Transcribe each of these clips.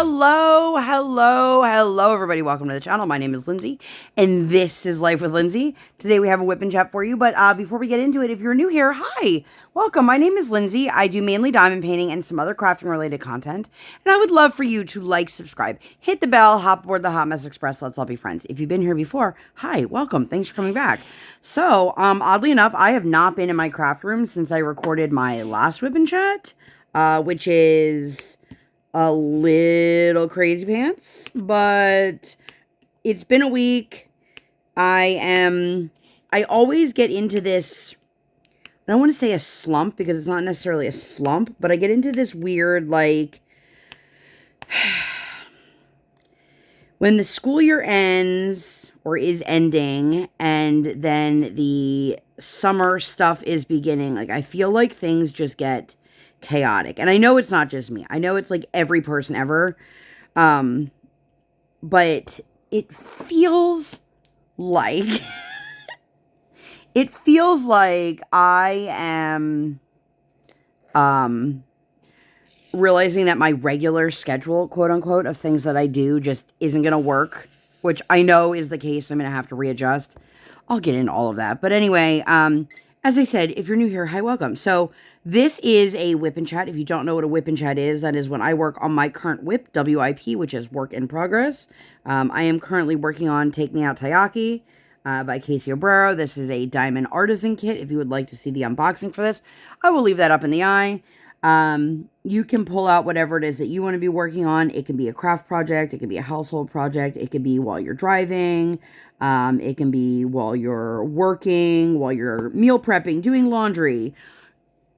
Hello, everybody. Welcome to the channel. My name is Lindsay, and this is Life with Lindsay. Today we have a WIP Chat for you, but before we get into it, if you're new here, hi, welcome. My name is Lindsay. I do mainly diamond painting and some other crafting-related content, and I would love for you to like, subscribe, hit the bell, hop aboard the Hot Mess Express. Let's all be friends. If you've been here before, hi, welcome. Thanks for coming back. So, oddly enough, I have not been in my craft room since I recorded my last WIP Chat, which is a little crazy pants, but it's been a week. I always get into this, I don't want to say a slump because it's not necessarily a slump, but I get into this weird, like, when the school year ends or is ending and then the summer stuff is beginning, like, I feel like things just get chaotic. And I know it's not just me. I know it's like every person ever. But it feels like it feels like I am realizing that my regular schedule, quote unquote, of things that I do just isn't going to work, which I know is the case. I'm going to have to readjust. I'll get into all of that. But anyway, as I said, if you're new here, hi, welcome. So this is a WIP Chat. If you don't know what a WIP Chat is, that is when I work on my current WIP, WIP, which is work in progress. I am currently working on Me Out Taiyaki by Kaci Obrero. This is a diamond artisan kit. If you would like to see the unboxing for this, I will leave that up in the eye. You can pull out whatever it is that you want to be working on. It can be a craft project. It can be a household project. It can be while you're driving. It can be while you're working, while you're meal prepping, doing laundry.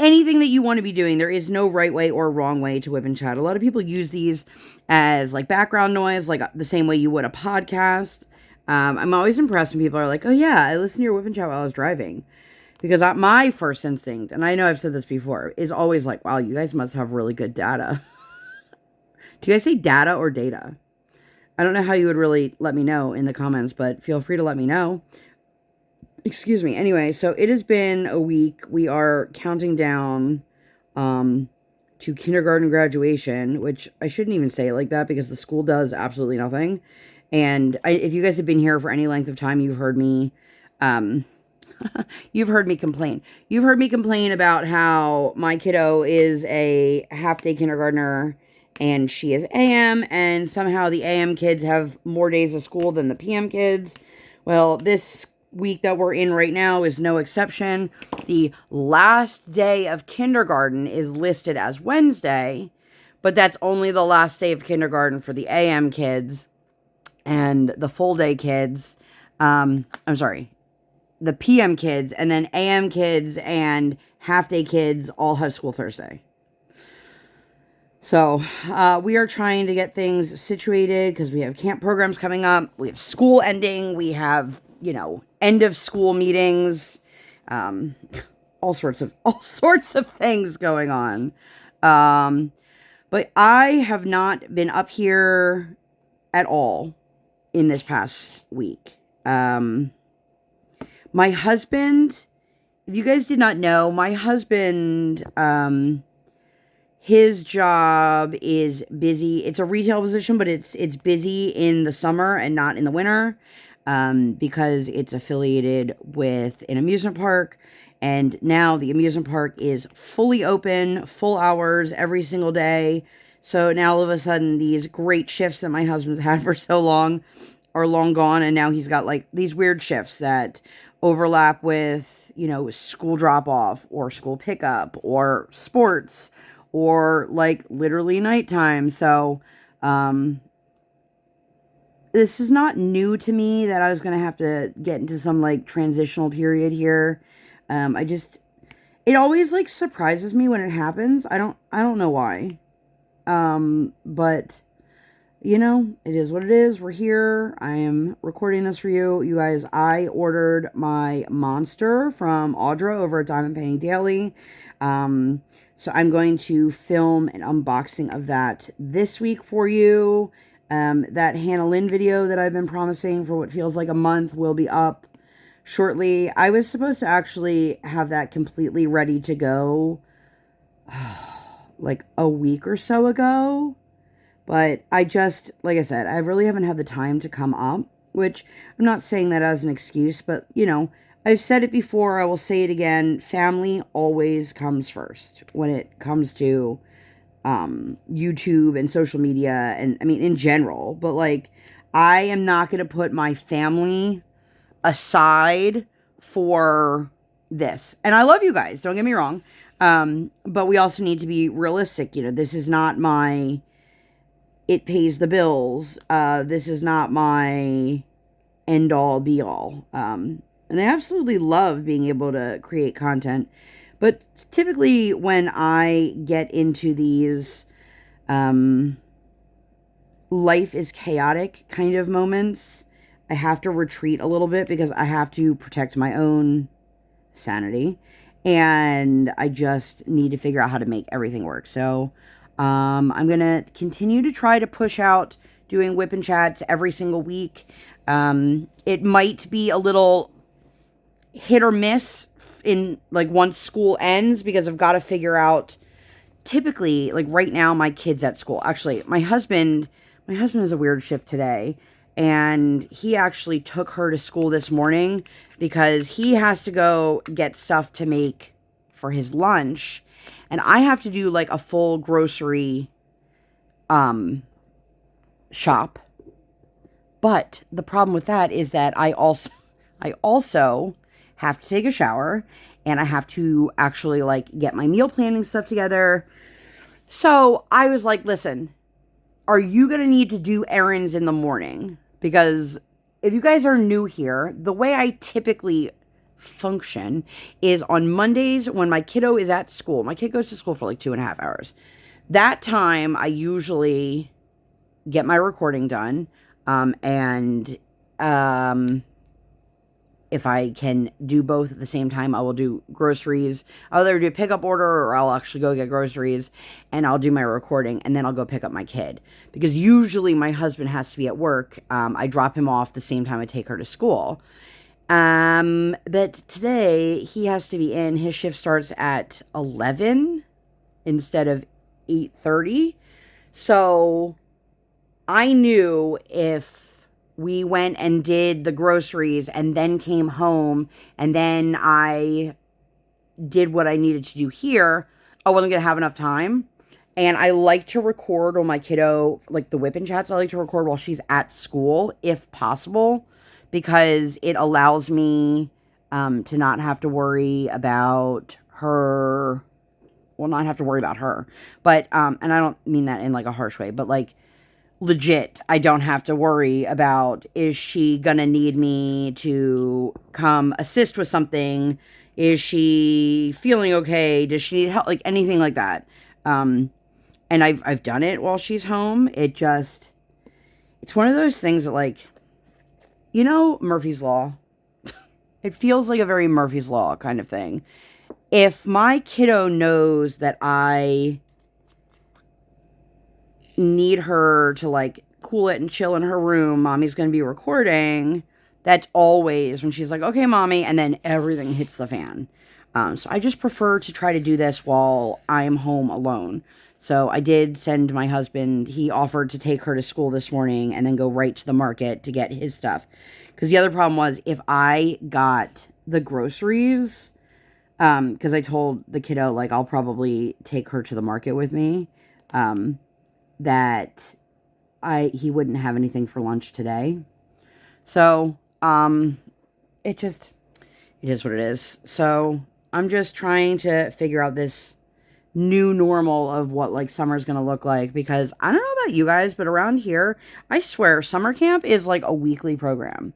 Anything that you want to be doing. There is no right way or wrong way to WIP Chat. A lot of people use these as like background noise, like the same way you would a podcast. I'm always impressed when people are like, oh yeah, I listened to your WIP Chat while I was driving. Because my first instinct, and I know I've said this before, is always like, wow, you guys must have really good data. Do you guys say data or data? I don't know how you would really let me know in the comments, but feel free to let me know. Excuse me. Anyway, so it has been a week. We are counting down to kindergarten graduation, which I shouldn't even say it like that because the school does absolutely nothing. And if you guys have been here for any length of time, you've heard me you've heard me complain. You've heard me complain about how my kiddo is a half-day kindergartner and she is AM, and somehow the AM kids have more days of school than the PM kids. Well, this week that we're in right now is no exception. The last day of kindergarten is listed as Wednesday, but that's only the last day of kindergarten for the AM kids, and the full day kids, the PM kids, and then AM kids and half-day kids all have school Thursday. So, we are trying to get things situated because we have camp programs coming up. We have school ending. We have, you know, end of school meetings. All sorts of things going on. But I have not been up here at all in this past week. My husband, if you guys did not know, my husband, his job is busy. It's a retail position, but it's busy in the summer and not in the winter, because it's affiliated with an amusement park. And now the amusement park is fully open, full hours every single day. So now all of a sudden these great shifts that my husband's had for so long are long gone. And now he's got like these weird shifts that overlap with, you know, school drop-off or school pickup or sports or like literally nighttime. So this is not new to me that I was going to have to get into some like transitional period here. It always like surprises me when it happens. I don't know why. But you know, it is what it is. We're here. I am recording this for you. You guys, I ordered my monster from Obrero over at Diamond Painting Daily. So I'm going to film an unboxing of that this week for you. That Hannah Lynn video that I've been promising for what feels like a month will be up shortly. I was supposed to actually have that completely ready to go like a week or so ago. But I just, like I said, I really haven't had the time to come up, which I'm not saying that as an excuse, but, you know, I've said it before, I will say it again, family always comes first when it comes to YouTube and social media, and I mean, in general. But, like, I am not going to put my family aside for this. And I love you guys, don't get me wrong. But we also need to be realistic. You know, this is not my, it pays the bills. This is not my end all be all. And I absolutely love being able to create content. But typically when I get into these life is chaotic kind of moments, I have to retreat a little bit because I have to protect my own sanity. And I just need to figure out how to make everything work. So I'm going to continue to try to push out doing WIP chats every single week. It might be a little hit or miss in like once school ends because I've got to figure out typically like right now my kid's at school. Actually, my husband has a weird shift today, and he actually took her to school this morning because he has to go get stuff to make for his lunch, and I have to do like a full grocery shop. But the problem with that is that I also have to take a shower, and I have to actually like get my meal planning stuff together. So I was like, listen, are you going to need to do errands in the morning? Because if you guys are new here, the way I typically function is on Mondays when my kiddo is at school. My kid goes to school for like 2.5 hours. That time I usually get my recording done. And if I can do both at the same time, I will do groceries. I'll either do a pickup order or I'll actually go get groceries, and I'll do my recording, and then I'll go pick up my kid. Because usually my husband has to be at work. I drop him off the same time I take her to school. But today he has to be in. His shift starts at 11 instead of 8:30. So I knew if we went and did the groceries and then came home and then I did what I needed to do here, I wasn't going to have enough time. And I like to record when my kiddo, like the WIP chats, I like to record while she's at school, if possible, because it allows me to not have to worry about her. Well, not have to worry about her. But, and I don't mean that in like a harsh way, but like, legit, I don't have to worry about, is she gonna need me to come assist with something? Is she feeling okay? Does she need help? Like anything like that. And I've done it while she's home. It's one of those things that, like, you know, Murphy's Law. It feels like a very Murphy's Law kind of thing. If my kiddo knows that I need her to like cool it and chill in her room, mommy's gonna be recording, that's always when she's like, okay mommy, and then everything hits the fan. So I just prefer to try to do this while I'm home alone. So I did send my husband, he offered to take her to school this morning and then go right to the market to get his stuff, because the other problem was if I got the groceries, because I told the kiddo like I'll probably take her to the market with me, that he wouldn't have anything for lunch today. So, it is what it is. So, I'm just trying to figure out this new normal of what, like, summer's gonna look like, because I don't know about you guys, but around here, I swear, summer camp is, like, a weekly program.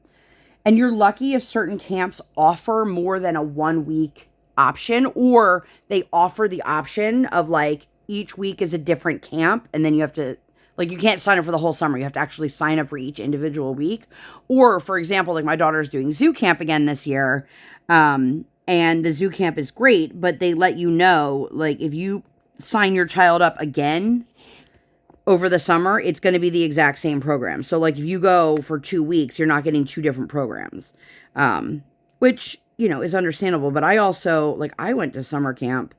And you're lucky if certain camps offer more than a 1-week option, or they offer the option of, like, each week is a different camp, and then you have to, like, you can't sign up for the whole summer. You have to actually sign up for each individual week. Or, for example, like my daughter's doing zoo camp again this year, and the zoo camp is great, but they let you know, like, if you sign your child up again over the summer, it's going to be the exact same program. So, like, if you go for 2 weeks, you're not getting 2 different programs, which, you know, is understandable. But I also, like, I went to summer camp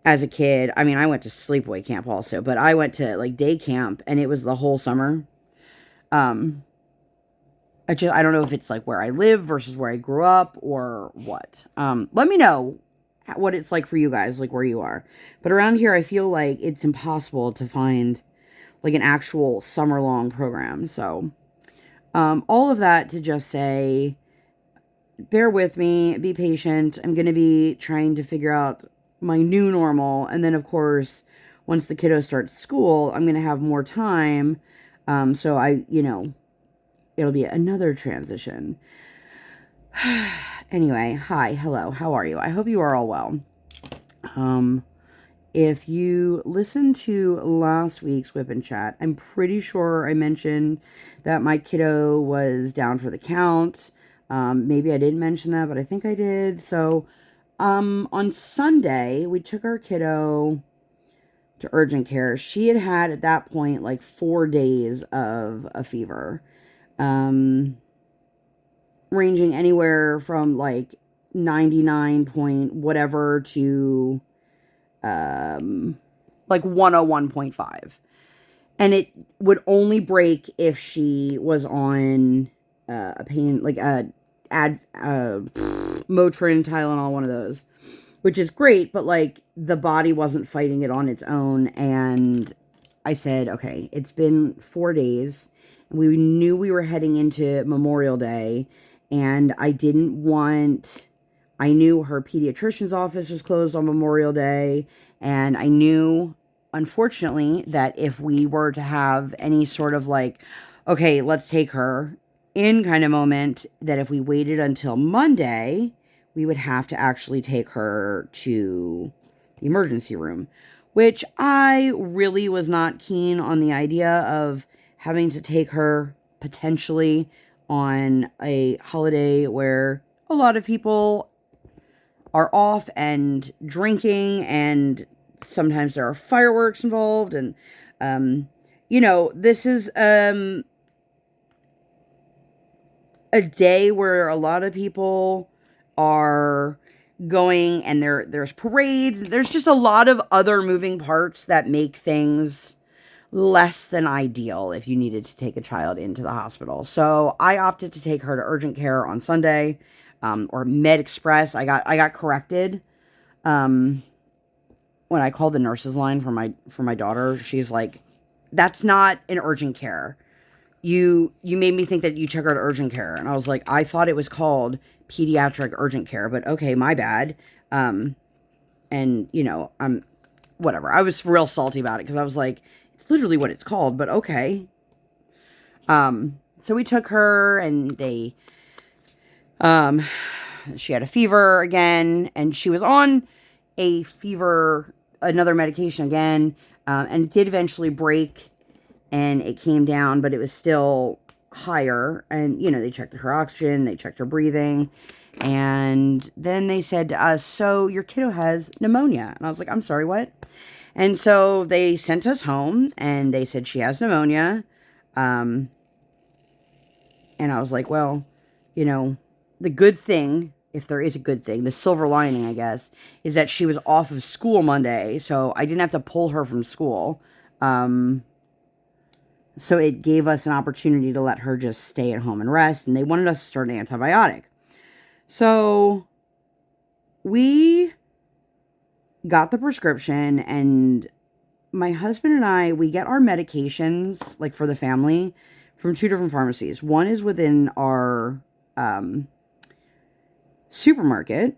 as a kid. I mean, I went to sleepaway camp also, but I went to like day camp and it was the whole summer. Um, I don't know if it's like where I live versus where I grew up or what. Let me know what it's like for you guys, like where you are. But around here, I feel like it's impossible to find like an actual summer long program. So, all of that to just say, bear with me, be patient. I'm going to be trying to figure out my new normal. And then, of course, once the kiddo starts school, I'm going to have more time. So it'll be another transition. Anyway, hi, hello, how are you? I hope you are all well. If you listened to last week's WIP Chat, I'm pretty sure I mentioned that my kiddo was down for the count. Maybe I didn't mention that, but I think I did. So, on Sunday, we took our kiddo to urgent care. She had at that point like 4 days of a fever. Ranging anywhere from like 99 point whatever to like 101.5. And it would only break if she was on a pain, like Motrin, Tylenol, one of those, which is great, but like the body wasn't fighting it on its own. And I said, okay, it's been 4 days. We knew we were heading into Memorial Day, and I knew her pediatrician's office was closed on Memorial Day, and I knew, unfortunately, that if we were to have any sort of like, okay, let's take her in kind of moment, that if we waited until Monday, we would have to actually take her to the emergency room, which I really was not keen on the idea of having to take her potentially on a holiday where a lot of people are off and drinking, and sometimes there are fireworks involved. And, this is a day where a lot of people are going, and there's parades. There's just a lot of other moving parts that make things less than ideal if you needed to take a child into the hospital. So I opted to take her to urgent care on Sunday, or Med Express. I got corrected when I called the nurse's line for my daughter. She's like, "That's not an urgent care. You made me think that you took her to urgent care." And I was like, "I thought it was called pediatric urgent care, but okay, my bad." And I'm whatever. I was real salty about it because I was like, it's literally what it's called, but okay. So we took her, and she had a fever again, and she was on another medication again, and it did eventually break, and it came down, but it was still higher. And, they checked her oxygen, they checked her breathing, and then they said to us, "So your kiddo has pneumonia." And I was like, "I'm sorry, what?" And so they sent us home, and they said she has pneumonia. And I was like, well, the good thing, if there is a good thing, the silver lining, I guess, is that she was off of school Monday, so I didn't have to pull her from school. So it gave us an opportunity to let her just stay at home and rest, and they wanted us to start an antibiotic. So we got the prescription, and my husband and I, we get our medications, like for the family, from 2 different pharmacies. One is within our supermarket,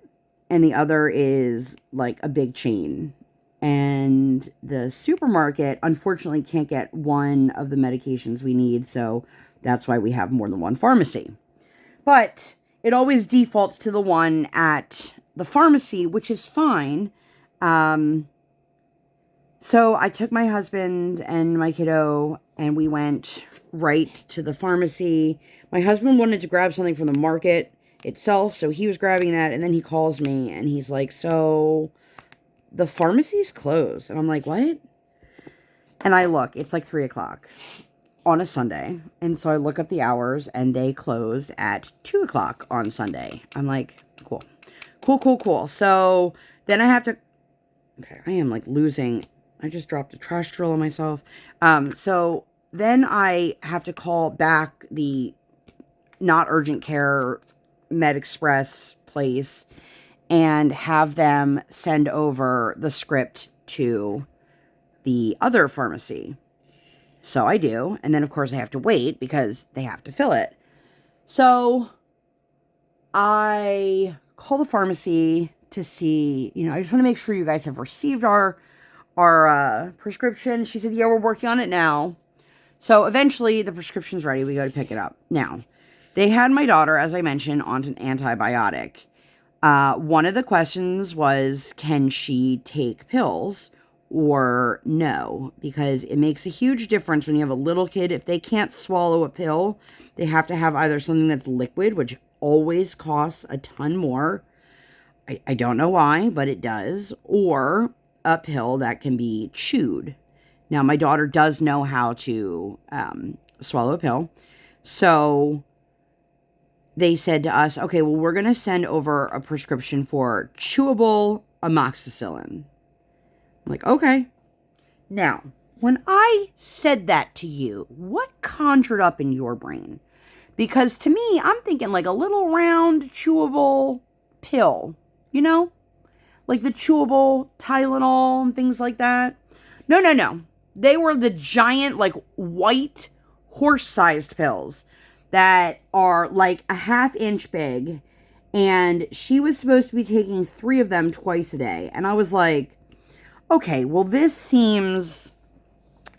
and the other is like a big chain. And the supermarket, unfortunately, can't get one of the medications we need, so that's why we have more than one pharmacy. But it always defaults to the one at the pharmacy, which is fine. So I took my husband and my kiddo, and we went right to the pharmacy. My husband wanted to grab something from the market itself, so he was grabbing that, and then he calls me, and he's like, "So the pharmacy's closed." And I'm like, "What?" And I look, it's like 3 o'clock on a Sunday. And so I look up the hours, and they closed at 2 o'clock on Sunday. I'm like, cool. So then I have to Okay, I am like losing. I just dropped a trash drill on myself. So then I have to call back the not urgent care Med Express place and have them send over the script to the other pharmacy. So I do. And then, of course, I have to wait because they have to fill it. So I call the pharmacy to see, I just want to make sure you guys have received our prescription. She said, yeah, we're working on it now. So eventually the prescription's ready. We go to pick it up. Now, they had my daughter, as I mentioned, on an antibiotic. One of the questions was, can she take pills or no? Because it makes a huge difference when you have a little kid. If they can't swallow a pill, they have to have either something that's liquid, which always costs a ton more. I don't know why, but it does. Or a pill that can be chewed. Now, my daughter does know how to swallow a pill. So they said to us, okay, well, we're going to send over a prescription for chewable amoxicillin. I'm like, okay. Now, when I said that to you, what conjured up in your brain? Because to me, I'm thinking like a little round chewable pill, like the chewable Tylenol and things like that. No. They were the giant, like white horse-sized pills that are like a half-inch big, and she was supposed to be taking 3 of them twice a day. And I was like, okay, well, this seems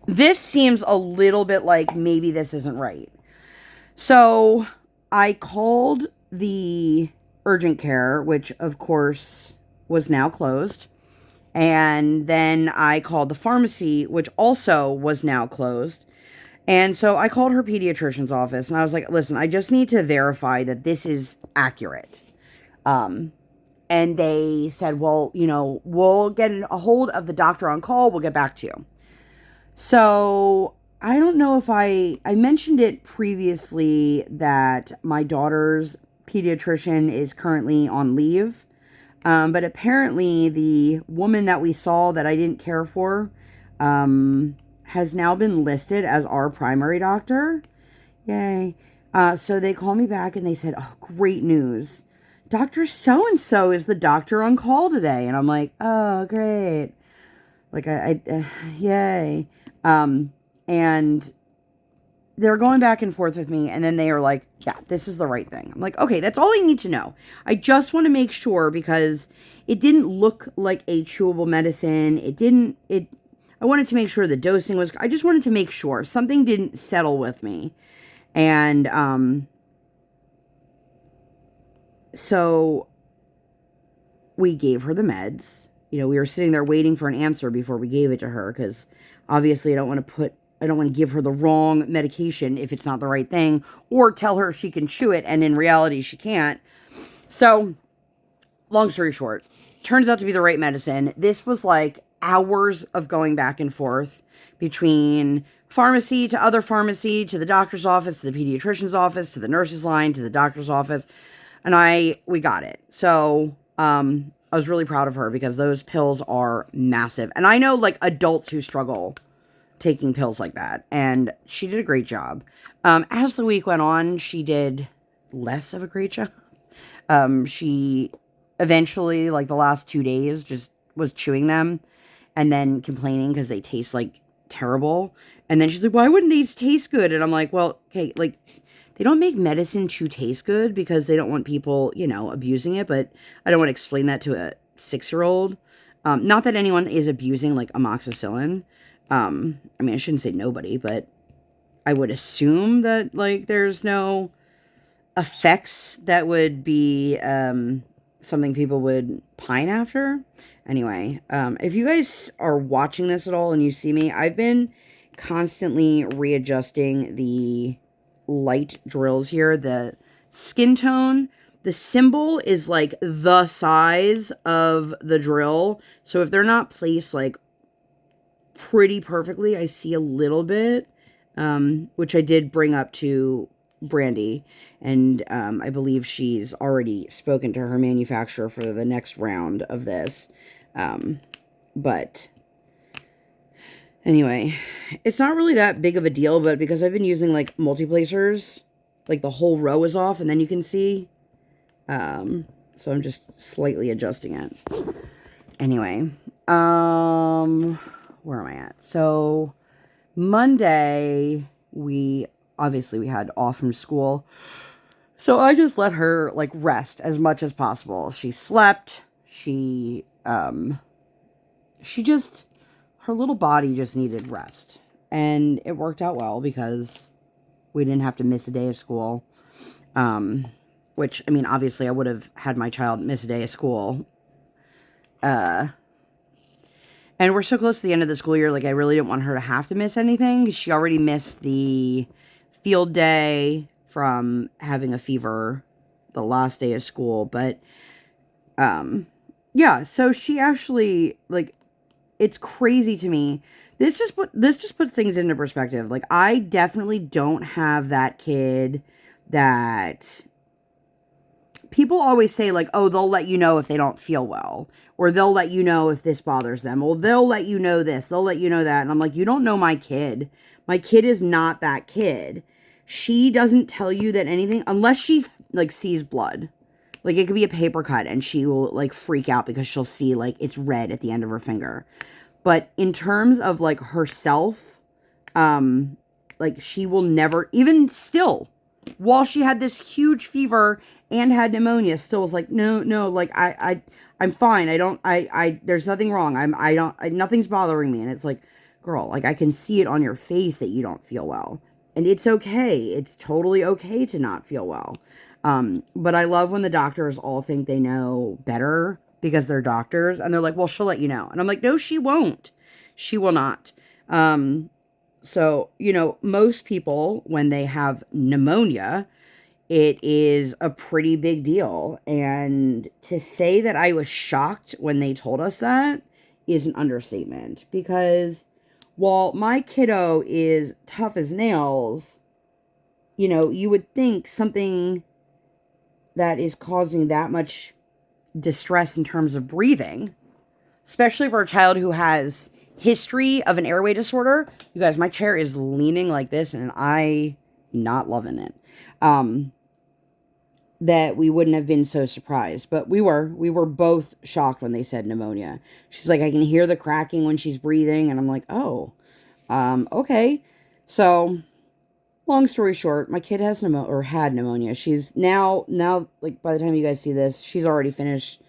a little bit like maybe this isn't right. So I called the urgent care, which of course was now closed. And then I called the pharmacy, which also was now closed. And so I called her pediatrician's office and I was like, listen, I just need to verify that this is accurate. And they said, well, we'll get a hold of the doctor on call. We'll get back to you. So I don't know if I mentioned it previously that my daughter's pediatrician is currently on leave. But apparently the woman that we saw that I didn't care for, has now been listed as our primary doctor. Yay. So they called me back and they said, oh, great news. Dr. So-and-so is the doctor on call today. And I'm like, oh, great. Like, yay. And they're going back and forth with me. And then they are like, yeah, this is the right thing. I'm like, okay, that's all I need to know. I just want to make sure because it didn't look like a chewable medicine. I wanted to make sure the dosing was, I just wanted to make sure something didn't settle with me. And, so we gave her the meds. We were sitting there waiting for an answer before we gave it to her because obviously I don't want to give her the wrong medication if it's not the right thing, or tell her she can chew it and in reality she can't. So, long story short, turns out to be the right medicine. This was like hours of going back and forth between pharmacy to other pharmacy, to the doctor's office, to the pediatrician's office, to the nurse's line, to the doctor's office. And we got it. So, I was really proud of her because those pills are massive. And I know like adults who struggle taking pills like that. And she did a great job. As the week went on, she did less of a great job. She eventually, like the last 2 days, just was chewing them and then complaining because they taste like terrible. And then she's like, why wouldn't these taste good? And I'm like, well, okay, like they don't make medicine to taste good because they don't want people, abusing it. But I don't want to explain that to a 6-year-old. Not that anyone is abusing like amoxicillin. I mean, I shouldn't say nobody, but I would assume that like there's no effects that would be something people would pine after. Anyway, if you guys are watching this at all and you see me, I've been constantly readjusting the light drills here. The skin tone, the symbol is like the size of the drill. So if they're not placed like pretty perfectly, I see a little bit, which I did bring up to Brandy, and I believe she's already spoken to her manufacturer for the next round of this. But anyway, it's not really that big of a deal, but because I've been using like multi-placers, like the whole row is off and then you can see. So I'm just slightly adjusting it. Anyway, where am I at? So Monday, we had off from school. So I just let her like rest as much as possible. She slept. Her little body just needed rest. And it worked out well because we didn't have to miss a day of school. Which, I mean, obviously I would have had my child miss a day of school. And we're so close to the end of the school year, like I really didn't want her to have to miss anything. She already missed the field day from having a fever the last day of school. But, yeah, so she actually, like, it's crazy to me. This just puts things into perspective. Like, I definitely don't have that kid that people always say, like, oh, they'll let you know if they don't feel well. Or they'll let you know if this bothers them. Or they'll let you know this. They'll let you know that. And I'm like, you don't know my kid. My kid is not that kid. She doesn't tell you that anything, unless she, like, sees blood. Like, it could be a paper cut and she will, like, freak out because she'll see, like, it's red at the end of her finger. But in terms of, like, herself, like, she will never, even still, while she had this huge fever and had pneumonia, still was like, no, like, I'm fine. There's nothing wrong. Nothing's bothering me. And it's like, girl, like, I can see it on your face that you don't feel well. And it's okay. It's totally okay to not feel well. But I love when the doctors all think they know better because they're doctors. And they're like, well, she'll let you know. And I'm like, no, she won't. She will not. So, you know, most people, when they have pneumonia, it is a pretty big deal. And to say that I was shocked when they told us that is an understatement. Because while my kiddo is tough as nails, you know, you would think something that is causing that much distress in terms of breathing, especially for a child who has history of an airway disorder. You guys, my chair is leaning like this and I not loving it. That we wouldn't have been so surprised, but we were both shocked when they said pneumonia. She's like, I can hear the cracking when she's breathing. And I'm like, oh, okay. So long story short, my kid has had pneumonia. She's now, like, by the time you guys see this, she's already finished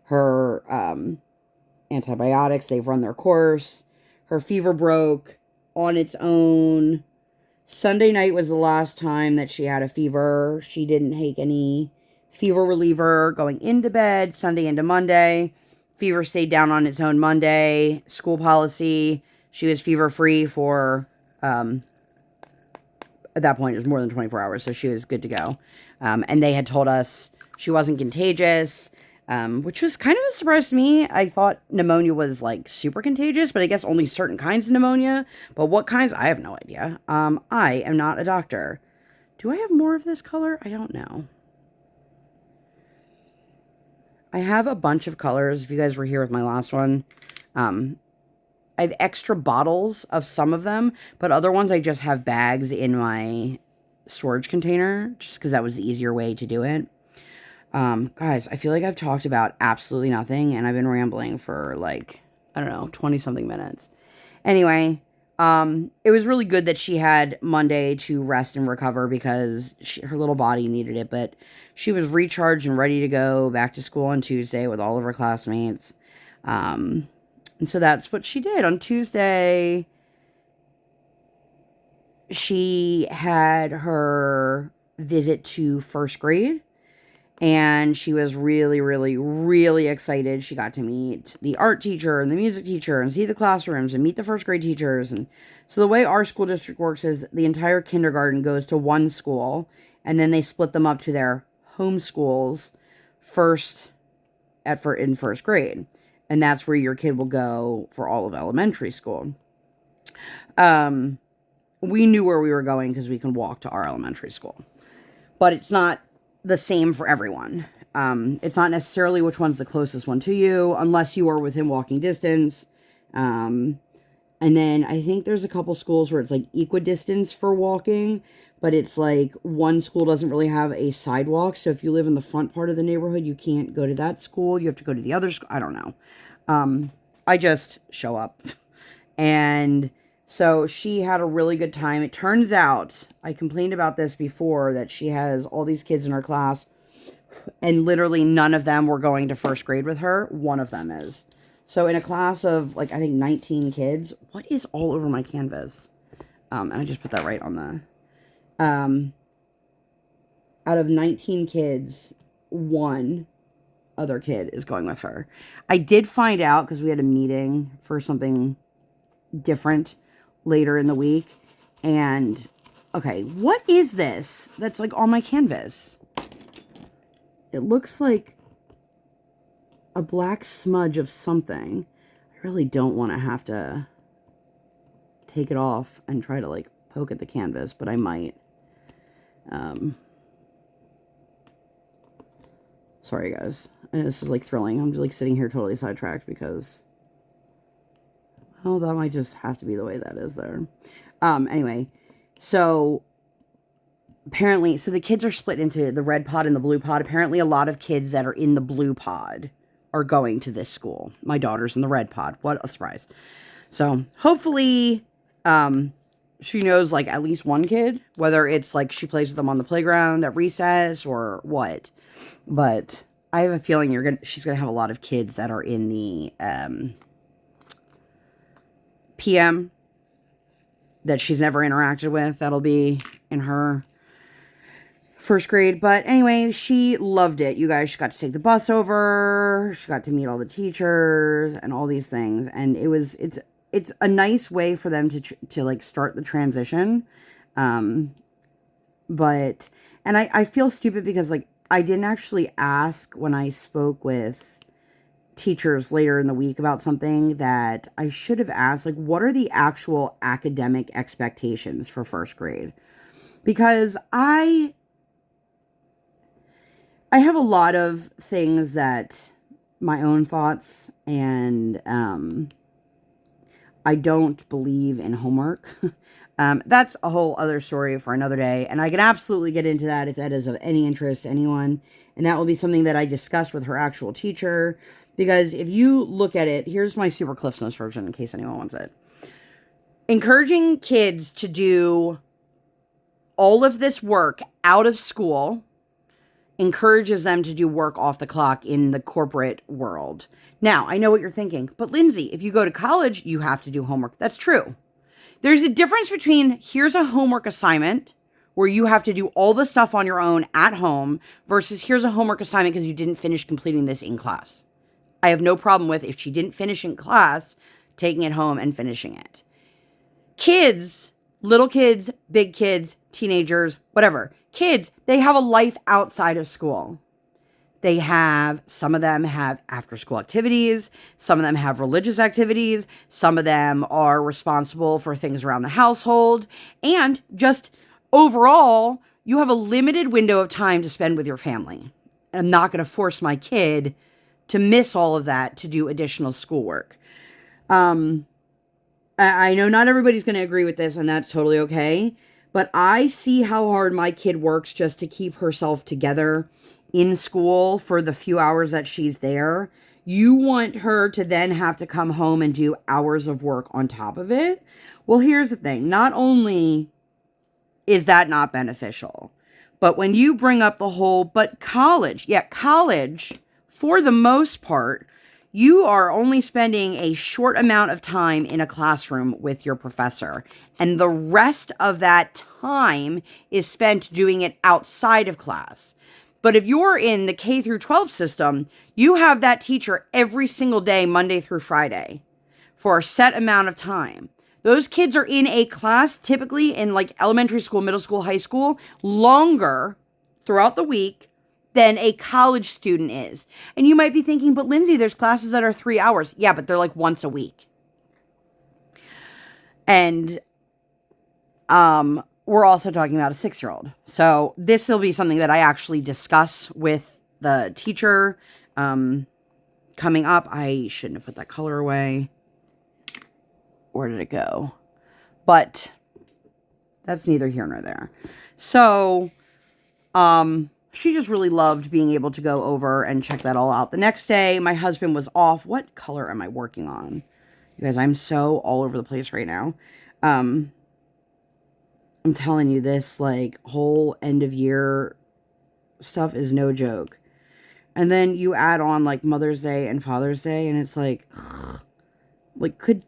her, antibiotics. They've run their course. Her fever broke on its own. Sunday night was the last time that she had a fever. She didn't take any fever reliever going into bed, Sunday into Monday. Fever stayed down on its own Monday. School policy, she was fever-free for, at that point, it was more than 24 hours, so she was good to go. And they had told us she wasn't contagious, which was kind of a surprise to me. I thought pneumonia was, like, super contagious, but I guess only certain kinds of pneumonia. But what kinds? I have no idea. I am not a doctor. Do I have more of this color? I don't know. I have a bunch of colors. If you guys were here with my last one, I have extra bottles of some of them, but other ones I just have bags in my storage container, just because that was the easier way to do it. Guys, I feel like I've talked about absolutely nothing, and I've been rambling for, like, I don't know, 20-something minutes. Anyway, it was really good that she had Monday to rest and recover because her little body needed it, but she was recharged and ready to go back to school on Tuesday with all of her classmates. And so that's what she did. On Tuesday, she had her visit to first grade. And she was really, really, really excited. She got to meet the art teacher and the music teacher and see the classrooms and meet the first grade teachers. And so the way our school district works is the entire kindergarten goes to one school, and then they split them up to their home schools in first grade. And that's where your kid will go for all of elementary school. We knew where we were going because we can walk to our elementary school. But it's not the same for everyone. It's not necessarily which one's the closest one to you, unless you are within walking distance. And then I think there's a couple schools where it's like equidistance for walking, but it's like one school doesn't really have a sidewalk. So if you live in the front part of the neighborhood, you can't go to that school. You have to go to the other school. I don't know. I just show up. And so she had a really good time. It turns out, I complained about this before, that she has all these kids in her class, and literally none of them were going to first grade with her. One of them is. So in a class of, like, I think 19 kids, what is all over my canvas? And I just put that right on the, out of 19 kids, one other kid is going with her. I did find out, because we had a meeting for something different later in the week, and, okay, what is this that's, like, on my canvas? It looks like a black smudge of something. I really don't want to have to take it off and try to, like, poke at the canvas, but I might. Sorry, guys. And this is, like, thrilling. I'm just, like, sitting here totally sidetracked because, well, that might just have to be the way that is there. Anyway, so apparently, so the kids are split into the red pod and the blue pod. Apparently, a lot of kids that are in the blue pod are going to this school. My daughter's in the red pod. What a surprise. So hopefully she knows, like, at least one kid, whether it's like she plays with them on the playground at recess or what. But I have a feeling she's gonna have a lot of kids that are in the PM that she's never interacted with. That'll be in her first grade. But anyway, she loved it. You guys, she got to take the bus over. She got to meet all the teachers and all these things. And it's a nice way for them to like start the transition. But, and I feel stupid because, like, I didn't actually ask when I spoke with teachers later in the week about something that I should have asked, like, what are the actual academic expectations for first grade? Because I have a lot of things that my own thoughts, and I don't believe in homework. That's a whole other story for another day, and I can absolutely get into that if that is of any interest to anyone, and that will be something that I discuss with her actual teacher, because if you look at it, here's my super Cliff Notes version in case anyone wants it. Encouraging kids to do all of this work out of school encourages them to do work off the clock in the corporate world. Now, I know what you're thinking, but Lindsay, if you go to college, you have to do homework. That's true. There's a difference between here's a homework assignment where you have to do all the stuff on your own at home versus here's a homework assignment because you didn't finish completing this in class. I have no problem with, if she didn't finish in class, taking it home and finishing it. Kids, little kids, big kids, teenagers, whatever. Kids, they have a life outside of school. Some of them have after school activities. Some of them have religious activities. Some of them are responsible for things around the household. And just overall, you have a limited window of time to spend with your family. I'm not going to force my kid to miss all of that to do additional schoolwork. I know not everybody's going to agree with this, and that's totally okay. But I see how hard my kid works just to keep herself together in school for the few hours that she's there. You want her to then have to come home and do hours of work on top of it. Well, here's the thing. Not only is that not beneficial, but when you bring up the whole, but college, for the most part, you are only spending a short amount of time in a classroom with your professor. And the rest of that time is spent doing it outside of class. But if you're in the K through 12 system, you have that teacher every single day, Monday through Friday, for a set amount of time. Those kids are in a class, typically in like elementary school, middle school, high school, longer throughout the week than a college student is. And you might be thinking, but Lindsay, there's classes that are 3 hours. Yeah, but they're like once a week. And we're also talking about a 6-year-old. So this will be something that I actually discuss with the teacher coming up. I shouldn't have put that color away. where did it go? But that's neither here nor there. So, she just really loved being able to go over and check that all out. The next day, my husband was off. What color am I working on? You guys, I'm so all over the place right now. I'm telling you, this, like, whole end of year stuff is no joke. And then you add on, like, Mother's Day and Father's Day, and it's like, ugh. Like, could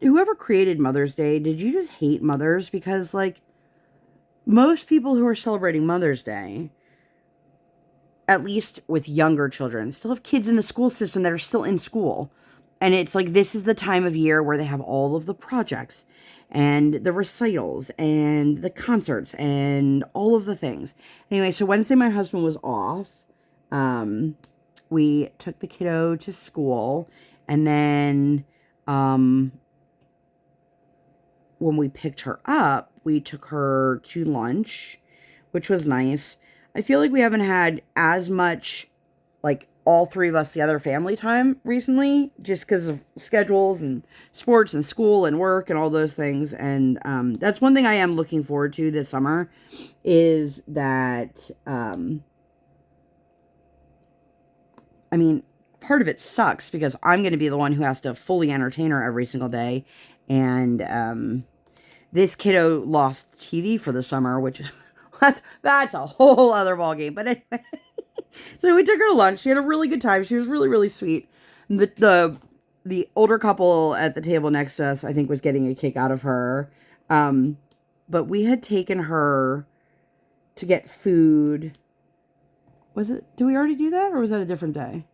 whoever created Mother's Day, did you just hate mothers? Because, like, most people who are celebrating Mother's Day, at least with younger children, still have kids in the school system that are still in school. And it's like, this is the time of year where they have all of the projects and the recitals and the concerts and all of the things. Anyway, so Wednesday my husband was off. We took the kiddo to school, and then when we picked her up, we took her to lunch, which was nice. I feel like we haven't had as much, like, all three of us together family time recently, just because of schedules and sports and school and work and all those things. And that's one thing I am looking forward to this summer, is that, I mean, part of it sucks because I'm going to be the one who has to fully entertain her every single day. And this kiddo lost TV for the summer, which that's a whole other ballgame. But anyway, so we took her to lunch. She had a really good time. She was really, really sweet. The older couple at the table next to us, I think, was getting a kick out of her. But we had taken her to get food. Did we already do that, or was that a different day?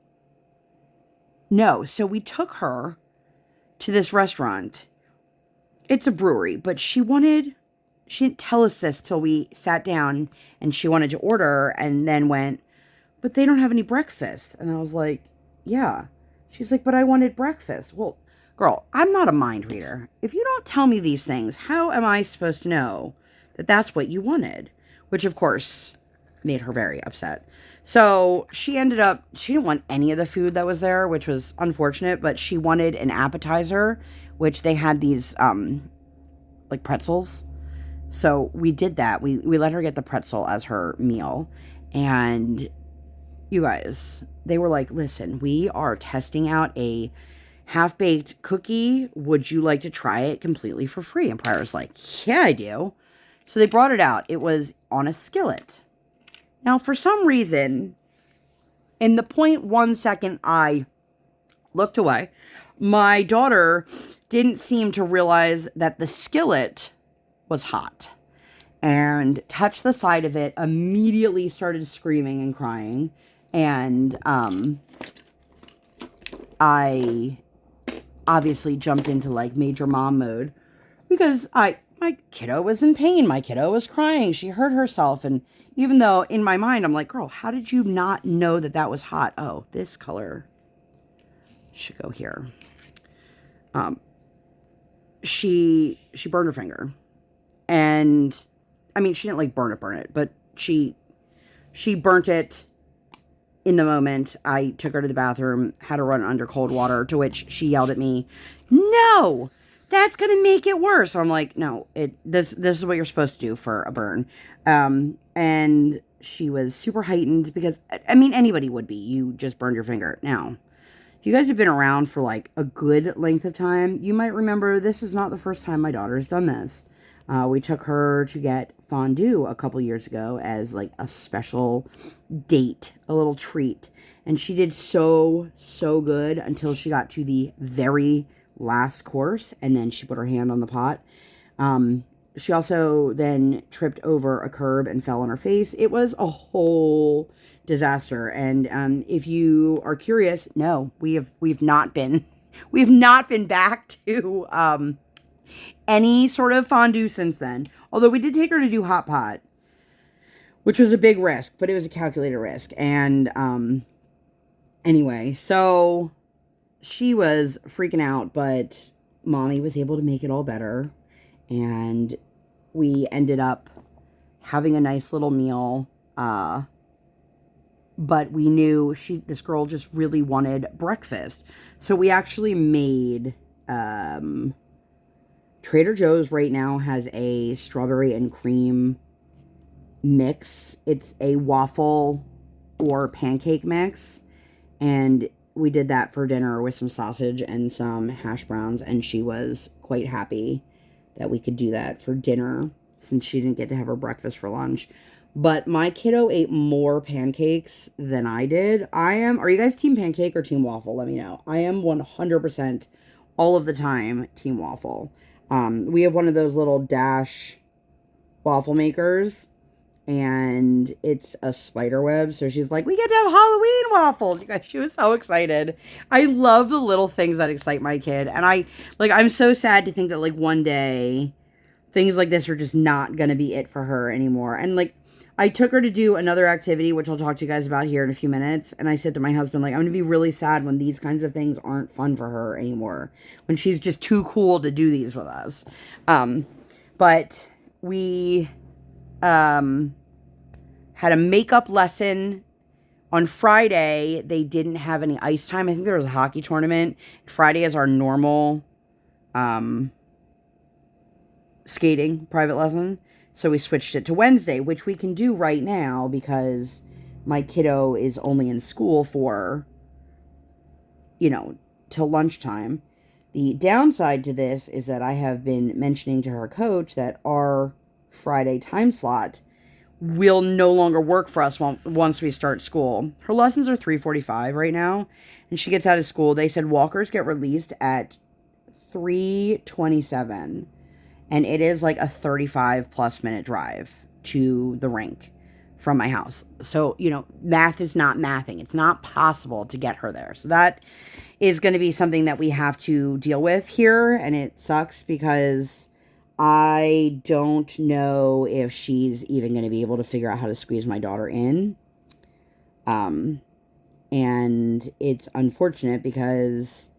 No, so we took her to this restaurant. It's a brewery, but she didn't tell us this till we sat down, and she wanted to order, and then went, but they don't have any breakfast. And I was like, yeah. She's like, but I wanted breakfast. Well, girl, I'm not a mind reader. If you don't tell me these things, how am I supposed to know that that's what you wanted? Which, of course, made her very upset. So she didn't want any of the food that was there, which was unfortunate, but she wanted an appetizer, which they had these, like, pretzels. So we did that. We let her get the pretzel as her meal. And you guys, they were like, listen, we are testing out a half-baked cookie. Would you like to try it completely for free? And Pryor's like, yeah, I do. So they brought it out. It was on a skillet. Now, for some reason, in the 0.1 second I looked away, my daughter didn't seem to realize that the skillet was hot, and touched the side of it, immediately started screaming and crying. And I obviously jumped into, like, major mom mode, because my kiddo was in pain. My kiddo was crying. She hurt herself. And even though in my mind, I'm like, girl, how did you not know that that was hot? Oh, this color should go here. She burned her finger. And, I mean, she didn't, like, burn it, but she burnt it in the moment. I took her to the bathroom, had her run under cold water, to which she yelled at me, no, that's going to make it worse. So I'm like, no, this is what you're supposed to do for a burn. And she was super heightened because, I mean, anybody would be. You just burned your finger. Now, if you guys have been around for, like, a good length of time, you might remember this is not the first time my daughter has done this. We took her to get fondue a couple years ago as, like, a special date, a little treat. And she did so good until she got to the very last course, and then she put her hand on the pot. She also then tripped over a curb and fell on her face. It was a whole disaster. And if you are curious, no, we've not been back to any sort of fondue since then. Although we did take her to do hot pot, which was a big risk, but it was a calculated risk. And anyway, so she was freaking out, but mommy was able to make it all better. And we ended up having a nice little meal. But we knew this girl just really wanted breakfast. So we actually made Trader Joe's right now has a strawberry and cream mix. It's a waffle or pancake mix. And we did that for dinner with some sausage and some hash browns. And she was quite happy that we could do that for dinner since she didn't get to have her breakfast for lunch. But my kiddo ate more pancakes than I did. Are you guys team pancake or team waffle? Let me know. I am 100% all of the time team waffle. We have one of those little Dash waffle makers, and it's a spider web. So she's like, we get to have Halloween waffles. You guys, she was so excited. I love the little things that excite my kid. And I'm so sad to think that like one day things like this are just not going to be it for her anymore. And like, I took her to do another activity, which I'll talk to you guys about here in a few minutes. And I said to my husband, like, I'm going to be really sad when these kinds of things aren't fun for her anymore. When she's just too cool to do these with us. But we had a makeup lesson on Friday. They didn't have any ice time. I think there was a hockey tournament. Friday is our normal skating private lesson. So we switched it to Wednesday, which we can do right now because my kiddo is only in school for, till lunchtime. The downside to this is that I have been mentioning to her coach that our Friday time slot will no longer work for us once we start school. Her lessons are 3:45 right now, and she gets out of school. They said walkers get released at 3:27. And it is like a 35+ minute drive to the rink from my house. So, math is not mathing. It's not possible to get her there. So that is going to be something that we have to deal with here. And it sucks because I don't know if she's even going to be able to figure out how to squeeze my daughter in. And it's unfortunate because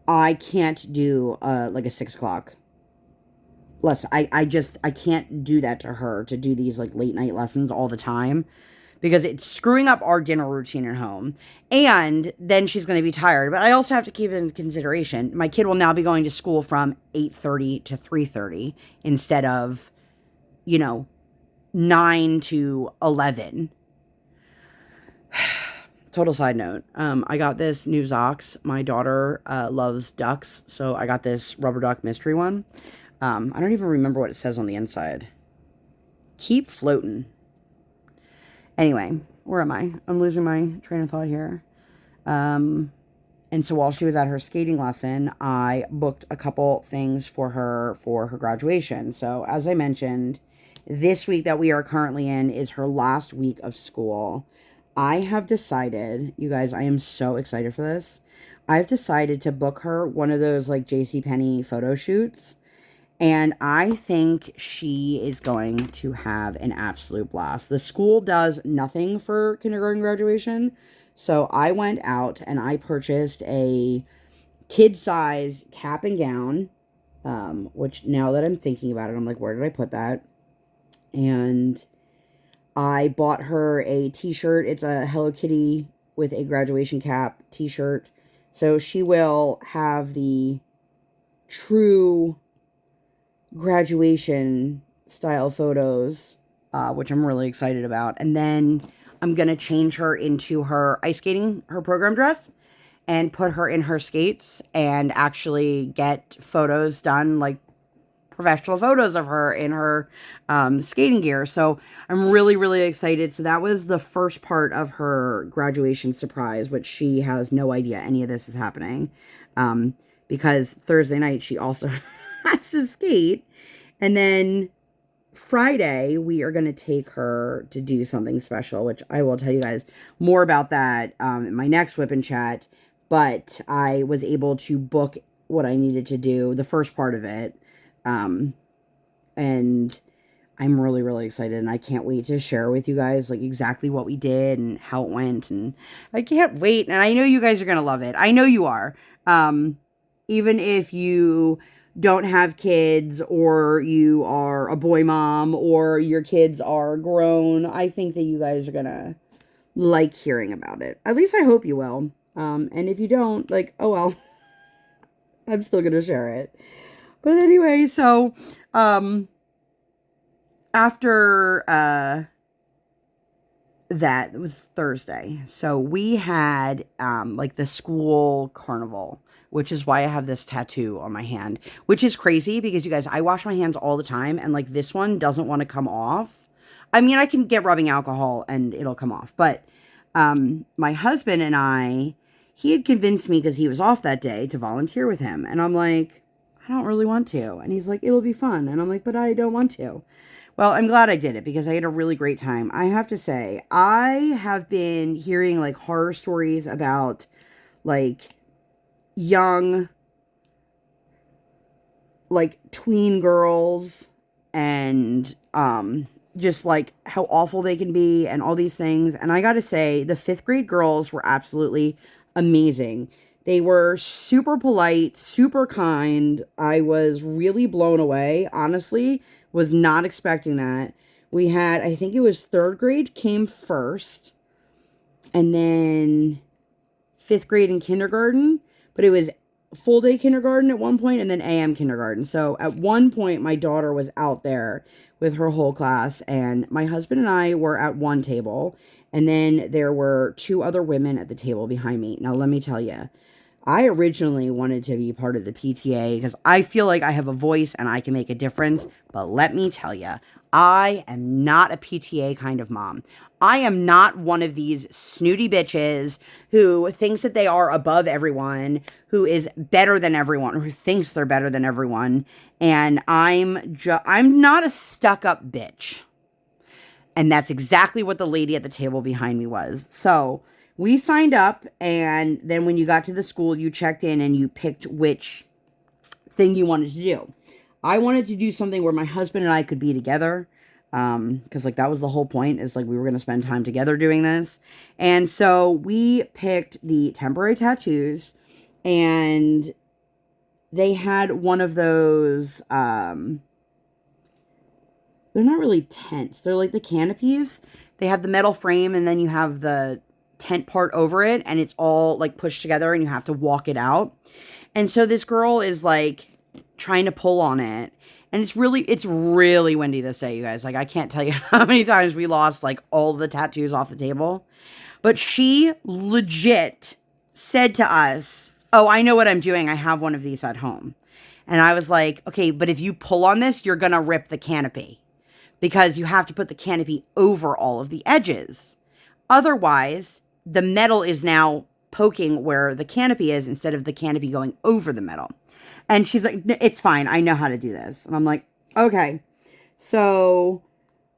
I can't do like a 6 o'clock. Listen, I can't do that to her, to do these like late night lessons all the time, because it's screwing up our dinner routine at home. And then she's going to be tired. But I also have to keep in consideration, my kid will now be going to school from 8:30 to 3:30 instead of, 9 to 11. Total side note. I got this new Zox. My daughter loves ducks, so I got this rubber duck mystery one. I don't even remember what it says on the inside. Keep floating. Anyway, where am I? I'm losing my train of thought here. And so while she was at her skating lesson, I booked a couple things for her graduation. So as I mentioned, this week that we are currently in is her last week of school. I have decided, you guys, I am so excited for this. I've decided to book her one of those like JCPenney photo shoots. And I think she is going to have an absolute blast. The school does nothing for kindergarten graduation. So I went out and I purchased a kid-size cap and gown. Which now that I'm thinking about it, I'm like, where did I put that? And I bought her a t-shirt. It's a Hello Kitty with a graduation cap t-shirt. So she will have the true graduation style photos, which I'm really excited about. And then I'm going to change her into her ice skating, her program dress, and put her in her skates and actually get photos done, like professional photos of her in her skating gear. So I'm really, really excited. So that was the first part of her graduation surprise, which she has no idea any of this is happening. Because Thursday night she also has to skate. And then Friday, we are going to take her to do something special, which I will tell you guys more about that in my next WIP Chat. But I was able to book what I needed to do, the first part of it. And I'm really, really excited. And I can't wait to share with you guys like exactly what we did and how it went. And I can't wait. And I know you guys are going to love it. I know you are. Even if you don't have kids or you are a boy mom or your kids are grown, I think that you guys are going to like hearing about it. At least I hope you will. And if you don't, like, oh well, I'm still going to share it. But anyway, so after that, it was Thursday. So we had like the school carnival, which is why I have this tattoo on my hand, which is crazy because you guys, I wash my hands all the time and like this one doesn't want to come off. I mean, I can get rubbing alcohol and it'll come off, but my husband and he had convinced me because he was off that day to volunteer with him. And I'm like, I don't really want to. And he's like, it'll be fun. And I'm like, but I don't want to. Well, I'm glad I did it because I had a really great time. I have to say, I have been hearing like horror stories about like young, like tween girls and just like how awful they can be and all these things. And I gotta say, the 5th grade girls were absolutely amazing. They were super polite, super kind. I was really blown away, honestly. Was not expecting that. We had, I think it was 3rd grade came first, and then 5th grade and kindergarten, but it was full day kindergarten at one point and then AM kindergarten. So at one point, my daughter was out there with her whole class, and my husband and I were at one table, and then there were 2 other women at the table behind me. Now, let me tell you, I originally wanted to be part of the PTA because I feel like I have a voice and I can make a difference. But let me tell you, I am not a PTA kind of mom. I am not one of these snooty bitches who thinks that they are above everyone, who is better than everyone, or who thinks they're better than everyone. And I'm not a stuck-up bitch. And that's exactly what the lady at the table behind me was. So we signed up, and then when you got to the school, you checked in and you picked which thing you wanted to do. I wanted to do something where my husband and I could be together, because like that was the whole point, is like we were going to spend time together doing this. And so we picked the temporary tattoos, and they had one of those, they're not really tents. They're like the canopies. They have the metal frame, and then you have the tent part over it, and it's all like pushed together and you have to walk it out. And so this girl is like trying to pull on it, and it's really windy this day, you guys. Like, I can't tell you how many times we lost like all the tattoos off the table. But she legit said to us, oh, I know what I'm doing. I have one of these at home. And I was like, okay, but if you pull on this, you're gonna rip the canopy, because you have to put the canopy over all of the edges. Otherwise, the metal is now poking where the canopy is instead of the canopy going over the metal. And she's like, it's fine. I know how to do this. And I'm like, okay. So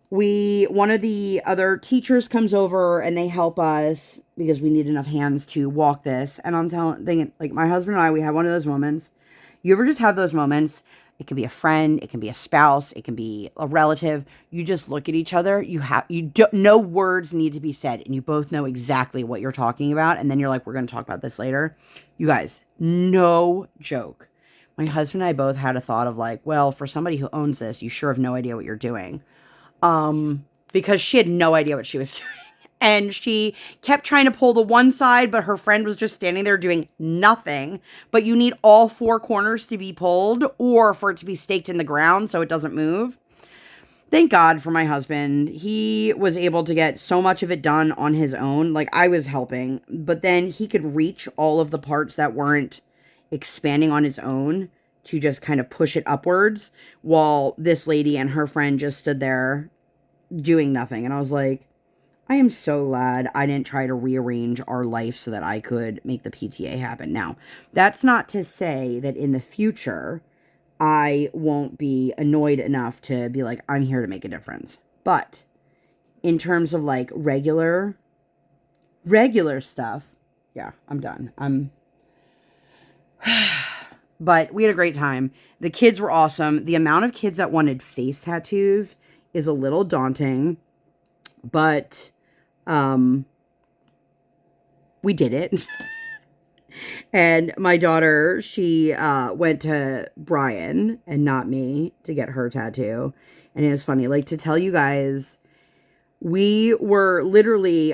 one of the other teachers comes over and they help us because we need enough hands to walk this. And I'm thinking, like, my husband and I, we had one of those moments. You ever just have those moments? It can be a friend, it can be a spouse, it can be a relative. You just look at each other. No words need to be said, and you both know exactly what you're talking about. And then you're like, we're going to talk about this later. You guys, no joke. My husband and I both had a thought of like, well, for somebody who owns this, you sure have no idea what you're doing. Because she had no idea what she was doing. And she kept trying to pull the one side, but her friend was just standing there doing nothing. But you need all 4 corners to be pulled or for it to be staked in the ground so it doesn't move. Thank God for my husband. He was able to get so much of it done on his own. Like, I was helping, but then he could reach all of the parts that weren't expanding on its own to just kind of push it upwards, while this lady and her friend just stood there doing nothing. And I was like, I am so glad I didn't try to rearrange our life so that I could make the PTA happen. Now, that's not to say that in the future I won't be annoyed enough to be like, I'm here to make a difference. But in terms of like regular stuff, yeah, I'm done. But we had a great time. The kids were awesome. The amount of kids that wanted face tattoos is a little daunting, but we did it. And my daughter, she went to Brian and not me to get her tattoo. And it was funny, like, to tell you guys, we were literally,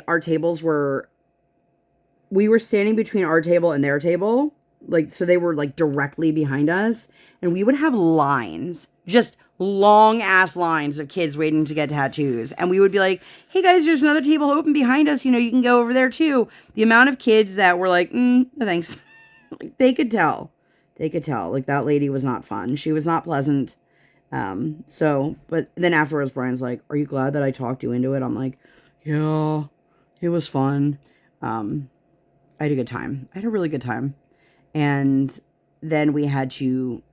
we were standing between our table and their table, like, so they were like directly behind us, and we would have lines, just long ass lines of kids waiting to get tattoos. And we would be like, hey guys, there's another table open behind us. You know, you can go over there too. The amount of kids that were like, no thanks. Like, they could tell. They could tell. Like, that lady was not fun. She was not pleasant. But then afterwards, Brian's like, are you glad that I talked you into it? I'm like, yeah, it was fun. I had a good time. I had a really good time. And then we had to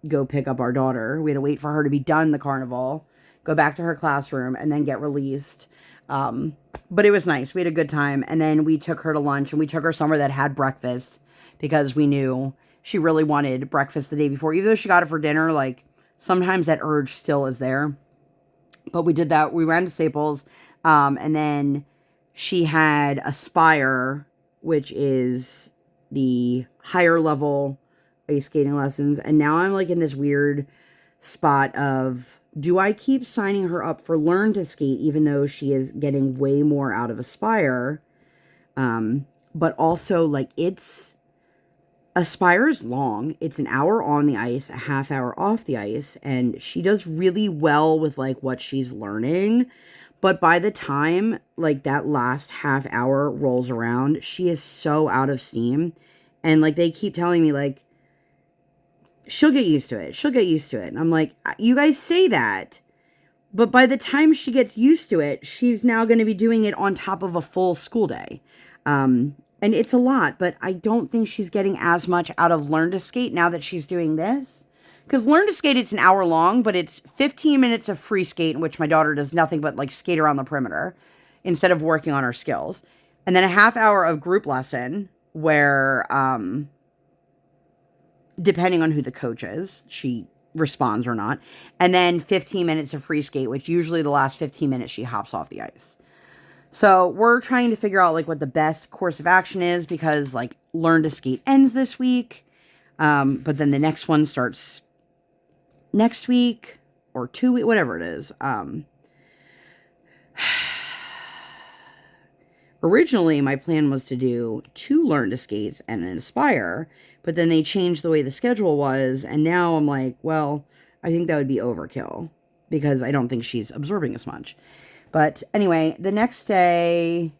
go pick up our daughter. We had to wait for her to be done the carnival, go back to her classroom, and then get released. But it was nice. We had a good time. And then we took her to lunch, and we took her somewhere that had breakfast because we knew she really wanted breakfast the day before. Even though she got it for dinner, like, sometimes that urge still is there. But we did that. We ran to Staples. And then she had Aspire, which is the higher level ice skating lessons. And now I'm like in this weird spot of, do I keep signing her up for Learn to Skate, even though she is getting way more out of Aspire? But also, like, Aspire is long. It's an hour on the ice, a half hour off the ice, and she does really well with, like, what she's learning. But by the time, like, that last half hour rolls around, she is so out of steam. And, like, they keep telling me, like, she'll get used to it. She'll get used to it. And I'm like, you guys say that. But by the time she gets used to it, she's now going to be doing it on top of a full school day. And it's a lot, but I don't think she's getting as much out of Learn to Skate now that she's doing this. Because Learn to Skate, it's an hour long, but it's 15 minutes of free skate in which my daughter does nothing but, like, skate around the perimeter instead of working on her skills. And then a half hour of group lesson where, depending on who the coach is, she responds or not. And then 15 minutes of free skate, which usually the last 15 minutes she hops off the ice. So we're trying to figure out, like, what the best course of action is because, like, Learn to Skate ends this week. But then the next one starts next week or 2 weeks, whatever it is. Originally, my plan was to do 2 Learn to Skates and an Aspire, but then they changed the way the schedule was, and now I'm like, well, I think that would be overkill because I don't think she's absorbing as much. But anyway, the next day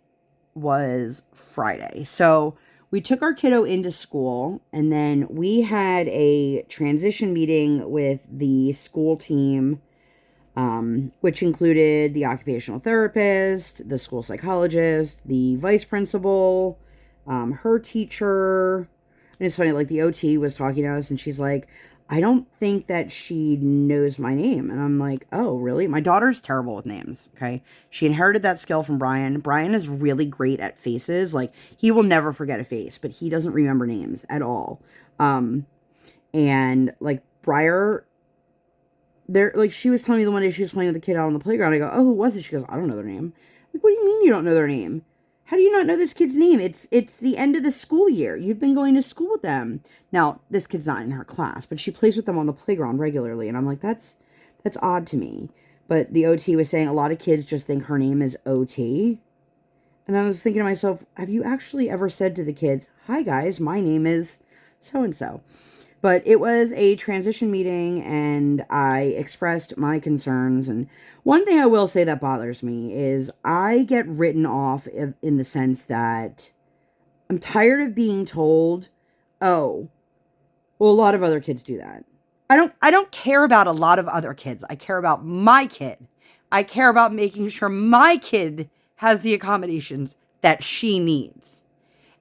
was Friday. So we took our kiddo into school, and then we had a transition meeting with the school team, which included the occupational therapist, the school psychologist, the vice principal, her teacher. And it's funny, like, the OT was talking to us, and she's like, I don't think that she knows my name. And I'm like, oh, really? My daughter's terrible with names, okay? She inherited that skill from Brian. Brian is really great at faces. Like, he will never forget a face, but he doesn't remember names at all. And, like, Briar, like, she was telling me the one day she was playing with a kid out on the playground. I go, oh, who was it? She goes, I don't know their name. I'm like, what do you mean you don't know their name? How do you not know this kid's name? It's the end of the school year. You've been going to school with them. Now, this kid's not in her class, but she plays with them on the playground regularly. And I'm like, that's odd to me. But the OT was saying a lot of kids just think her name is OT. And I was thinking to myself, have you actually ever said to the kids, hi guys, my name is so-and-so? But it was a transition meeting, and I expressed my concerns. And one thing I will say that bothers me is I get written off in the sense that I'm tired of being told, oh, well, a lot of other kids do that. I don't care about a lot of other kids. I care about my kid. I care about making sure my kid has the accommodations that she needs.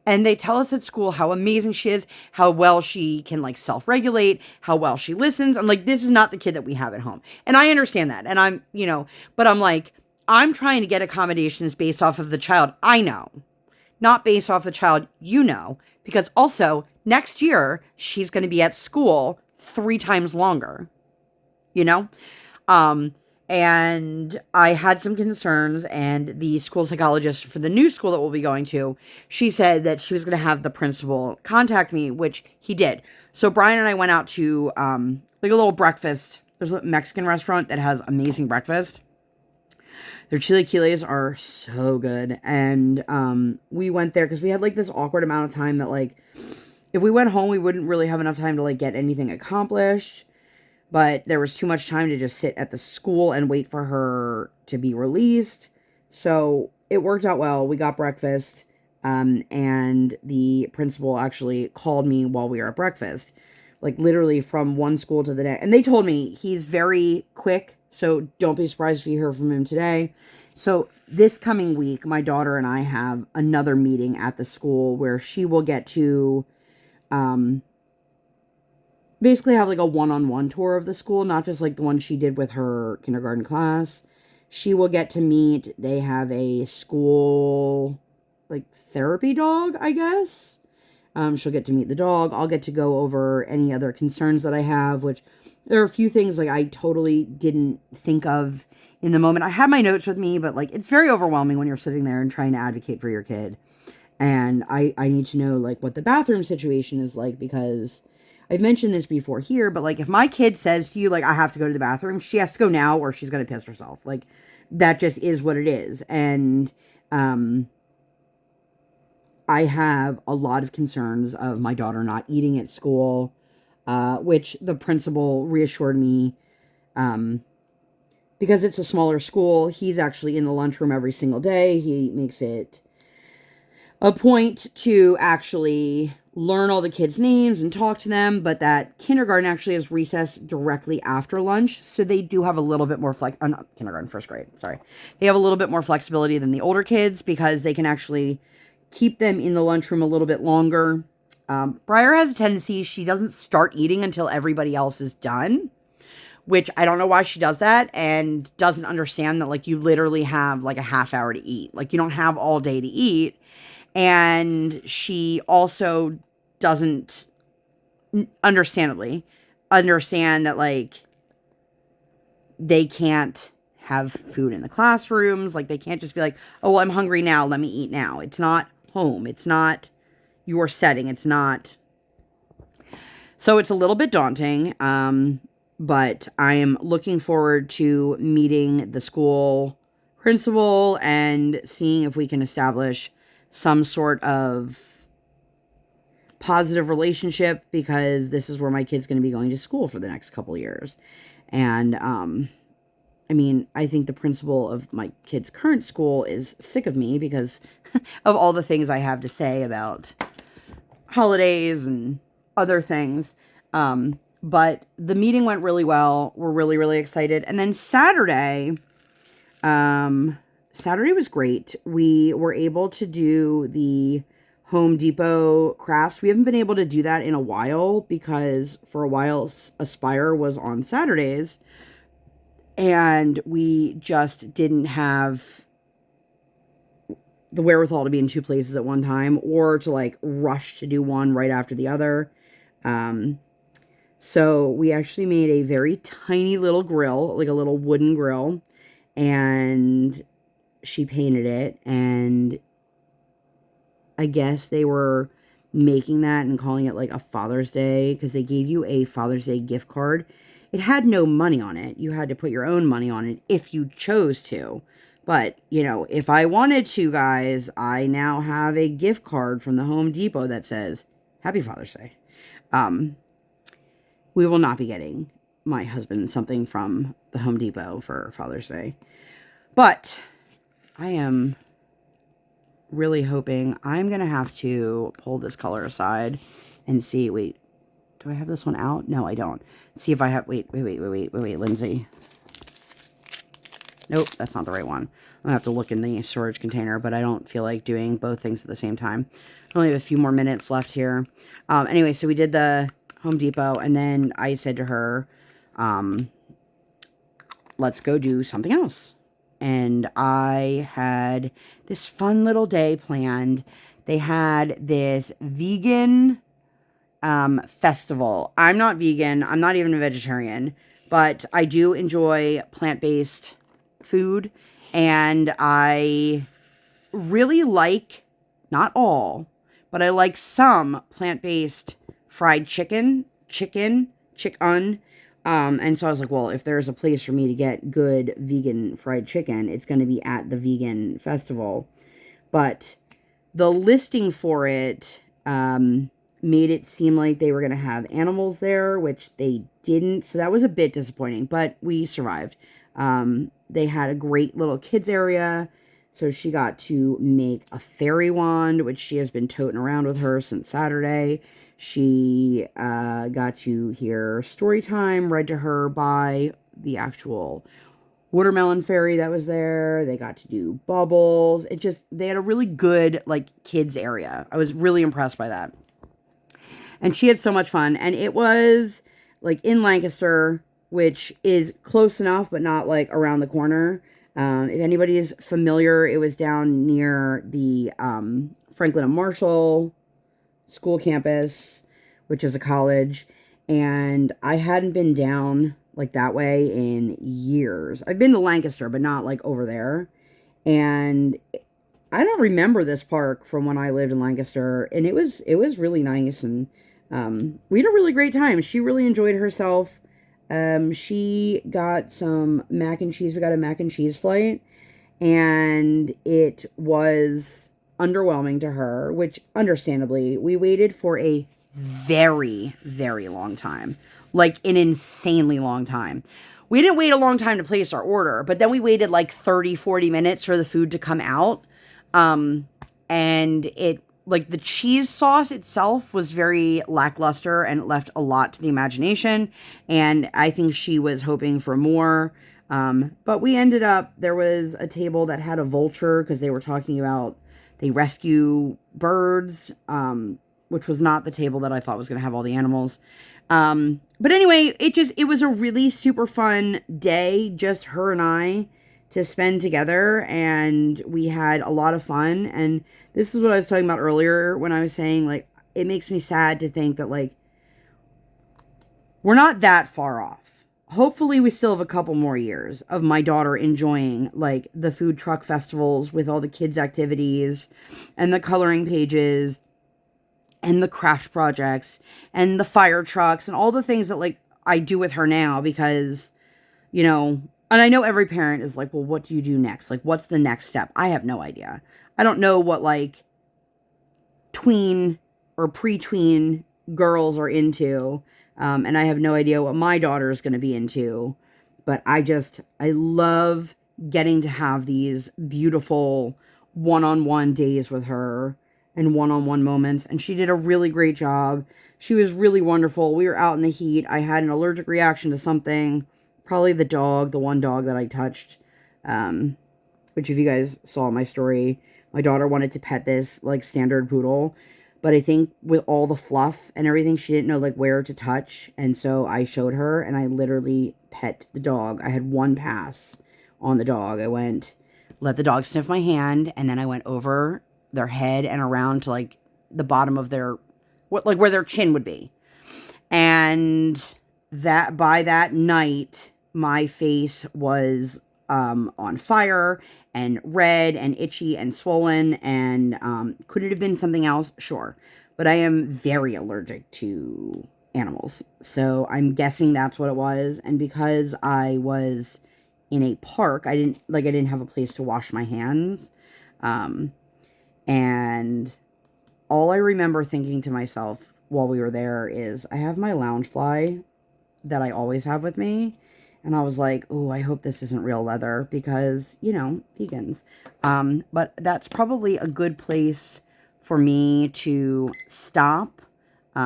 And they tell us at school how amazing she is, how well she can, like, self-regulate, how well she listens. I'm like, this is not the kid that we have at home. And I understand that. And I'm, but I'm like, I'm trying to get accommodations based off of the child I know, not based off the child because also next year she's going to be at school 3 times longer, And I had some concerns, and the school psychologist for the new school that we'll be going to, she said that she was going to have the principal contact me, which he did. So Brian and I went out to, like, a little breakfast. There's a Mexican restaurant that has amazing breakfast. Their chilaquiles are so good. And we went there because we had, like, this awkward amount of time that, like, if we went home, we wouldn't really have enough time to like get anything accomplished. But there was too much time to just sit at the school and wait for her to be released. So it worked out well. We got breakfast, and the principal actually called me while we were at breakfast, like literally from one school to the next. And they told me he's very quick, so don't be surprised if you hear from him today. So this coming week, my daughter and I have another meeting at the school where she will get to basically have like a one-on-one tour of the school, not just like the one she did with her kindergarten class. She will get to meet, they have a school like therapy dog, I guess. She'll get to meet the dog. I'll get to go over any other concerns that I have, which there are a few things like I totally didn't think of in the moment. I had my notes with me, but like it's very overwhelming when you're sitting there and trying to advocate for your kid. And I need to know like what the bathroom situation is like, because I've mentioned this before here, but like if my kid says to you, like, I have to go to the bathroom, she has to go now or she's going to piss herself. Like that just is what it is. And, I have a lot of concerns of my daughter not eating at school, which the principal reassured me, because it's a smaller school. He's actually in the lunchroom every single day. He makes it a point to actually learn all the kids' names and talk to them, but that kindergarten actually has recess directly after lunch, so they do have a little bit more not kindergarten, first grade, sorry. They have a little bit more flexibility than the older kids because they can actually keep them in the lunchroom a little bit longer. Briar has a tendency, she doesn't start eating until everybody else is done, which I don't know why she does that, and doesn't understand that, like, you literally have, like, a half hour to eat. Like, you don't have all day to eat. And she also doesn't, understandably, understand that, like, they can't have food in the classrooms. Like, they can't just be like, oh, well, I'm hungry now, let me eat now. It's not home. It's not your setting. It's not. So it's a little bit daunting, but I am looking forward to meeting the school principal and seeing if we can establish some sort of positive relationship, because this is where my kid's going to be going to school for the next couple years. And, I mean, I think the principal of my kid's current school is sick of me because of all the things I have to say about holidays and other things. But the meeting went really well. We're really, really excited. And then Saturday was great. We were able to do the Home Depot crafts. We haven't been able to do that in a while because for a while Aspire was on Saturdays, and we just didn't have the wherewithal to be in two places at one time, or to like rush to do one right after the other. So we actually made a very tiny little grill, like a little wooden grill, and she painted it, and I guess they were making that and calling it like a Father's Day, because they gave you a Father's Day gift card. It had no money on it. You had to put your own money on it if you chose to. But, you know, if I wanted to, guys, I now have a gift card from the Home Depot that says, Happy Father's Day. We will not be getting my husband something from the Home Depot for Father's Day. But I am really hoping. I'm going to have to pull this color aside and see. Wait, do I have this one out? No, I don't. See if I have. Wait, Lindsay. Nope, that's not the right one. I'm going to have to look in the storage container, but I don't feel like doing both things at the same time. I only have a few more minutes left here. Anyway, so we did the Home Depot, and then I said to her, let's go do something else. And I had this fun little day planned. They had this vegan festival. I'm not vegan. I'm not even a vegetarian, but I do enjoy plant-based food. And I really like, not all, but I like some plant-based fried chicken. And so I was like, well, if there's a place for me to get good vegan fried chicken, it's going to be at the vegan festival. But the listing for it made it seem like they were going to have animals there, which they didn't. So that was a bit disappointing, but we survived. They had a great little kids area. So she got to make a fairy wand, which she has been toting around with her since Saturday. She got to hear story time read to her by the actual watermelon fairy that was there. They got to do bubbles. They had a really good, like, kids area. I was really impressed by that. And she had so much fun. And it was, like, in Lancaster, which is close enough, but not, like, around the corner. If anybody is familiar, it was down near the Franklin and Marshall school campus, which is a college. And I hadn't been down like that way in years. I've been to Lancaster, but not like over there. And I don't remember this park from when I lived in Lancaster. And it was really nice. And we had a really great time. She really enjoyed herself. She got some mac and cheese. We got a mac and cheese flight, and it was underwhelming to her, which understandably, we waited for a very, very long time, like an insanely long time. We didn't wait a long time to place our order, but then we waited like 30, 40 minutes for the food to come out. And it, like, the cheese sauce itself was very lackluster and it left a lot to the imagination. And I think she was hoping for more. But we ended up, there was a table that had a vulture because they were talking about they rescue birds, which was not the table that I thought was going to have all the animals. But anyway, it was a really super fun day, just her and I, to spend together, and we had a lot of fun. And this is what I was talking about earlier when I was saying, like, it makes me sad to think that, like, we're not that far off. Hopefully we still have a couple more years of my daughter enjoying, like, the food truck festivals with all the kids' activities and the coloring pages and the craft projects and the fire trucks and all the things that, like, I do with her now because, you know, and I know every parent is like, well, what do you do next? Like, what's the next step? I have no idea. I don't know what, like, tween or pre-tween girls are into. And I have no idea what my daughter is going to be into. But I love getting to have these beautiful one-on-one days with her and one-on-one moments. And she did a really great job. She was really wonderful. We were out in the heat. I had an allergic reaction to something. Probably the one dog that I touched. Which, if you guys saw my story, my daughter wanted to pet this, like, standard poodle. But I think with all the fluff and everything, she didn't know, like, where to touch. And so I showed her, and I literally pet the dog. I had one pass on the dog. I went, let the dog sniff my hand, and then I went over their head and around to, like, the bottom of their, like, where their chin would be. And that, by that night, my face was on fire and red and itchy and swollen, and could it have been something else? Sure. But I am very allergic to animals. So I'm guessing that's what it was. And because I was in a park, I didn't have a place to wash my hands. And all I remember thinking to myself while we were there is, I have my Loungefly that I always have with me. And I was like, oh, I hope this isn't real leather because, you know, vegans. But that's probably a good place for me to stop. We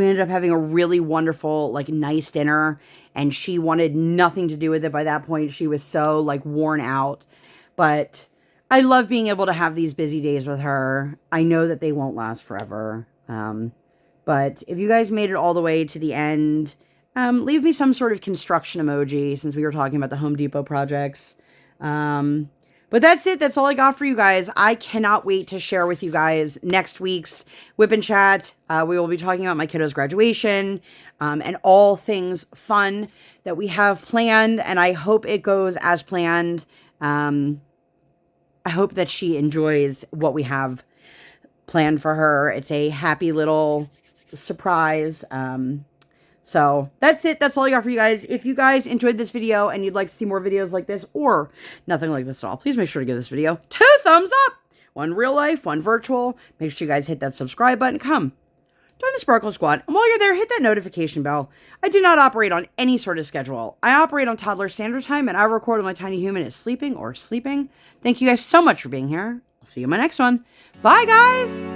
ended up having a really wonderful, like, nice dinner. And she wanted nothing to do with it by that point. She was so, like, worn out. But I love being able to have these busy days with her. I know that they won't last forever. But if you guys made it all the way to the end, leave me some sort of construction emoji since we were talking about the Home Depot projects. But that's it. That's all I got for you guys. I cannot wait to share with you guys next week's WIP Chat. We will be talking about my kiddo's graduation and all things fun that we have planned. And I hope it goes as planned. I hope that she enjoys what we have planned for her. It's a happy little surprise. So that's it. That's all I got for you guys. If you guys enjoyed this video and you'd like to see more videos like this or nothing like this at all, please make sure to give this video 2 thumbs up. One real life, one virtual. Make sure you guys hit that subscribe button. Come. Join the Sparkle Squad. And while you're there, hit that notification bell. I do not operate on any sort of schedule. I operate on toddler standard time, and I record when my tiny human is sleeping or sleeping. Thank you guys so much for being here. I'll see you in my next one. Bye, guys!